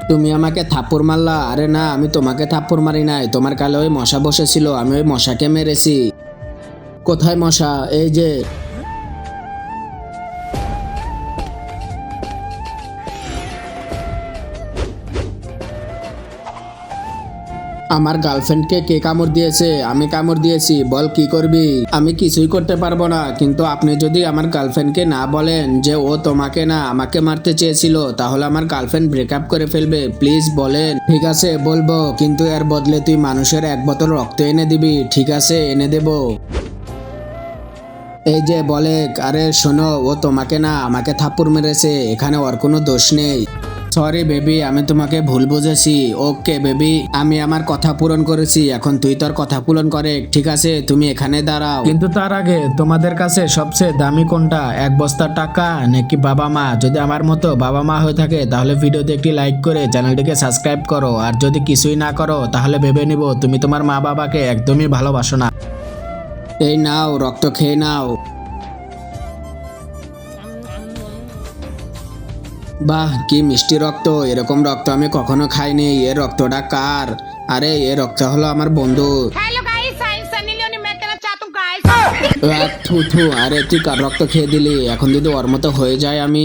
তুমি আমাকে থাপ্পড় মারলা? আরে না, আমি তোমাকে থাপ্পড় মারি নাই, তোমার কালে ওই মশা বসেছিল, আমি ওই মশাকে মেরেছি। কোথায় মশা? এই যে। আমার গার্লফ্রেন্ডকে কে কামড় দিয়েছে? আমি কামড় দিয়েছি, বল কি করবি? আমি কিছুই করতে পারবো না, কিন্তু আপনি যদি আমার গার্লফ্রেন্ডকে না বলেন যে ও তোমাকে না আমাকে মারতে চেয়েছিল, তাহলে আমার গার্লফ্রেন্ড ব্রেকআপ করে ফেলবে। প্লিজ বলেন। ঠিক আছে বলবো, কিন্তু এর বদলে তুই মানুষের 1 বোতল রক্ত এনে দিবি। ঠিক আছে, এনে দেবো। এই যে বলে, আরে শোনো, ও তোমাকে না আমাকে থাপ্পড় মেরেছে, এখানে ওর কোনো দোষ নেই। সরি বেবি, আমি তোমাকে ভুল বুঝেছি। ওকে বেবি, আমি আমার কথা পূরণ করেছি, এখন তুই তোর কথা পূরণ করে। ঠিক আছে, তুমি এখানে দাঁড়াও। কিন্তু তার আগে তোমাদের কাছে সবচেয়ে দামি কোনটা, 1 বস্তা টাকা নাকি বাবা মা? যদি আমার মতো বাবা মা হয়ে থাকে তাহলে ভিডিওতে একটি লাইক করে চ্যানেলটিকে সাবস্ক্রাইব করো, আর যদি কিছুই না করো তাহলে ভেবে নিব তুমি তোমার মা বাবাকে একদমই ভালোবাসো না। এই নাও, রক্ত খেয়ে নাও। বাহ, কি মিষ্টি রক্ত! এরকম রক্ত আমি কখনো খাইনি। এর রক্তটা কার? আরে এ রক্ত হলো আমার বন্ধু। Hello guys, I am Sunny Leone. मैं कहना चाहता हूँ गाइस থু থু, আরে তুই কার রক্ত খেয়ে দিলি? এখন যদি ওর মতো হয়ে যায় আমি।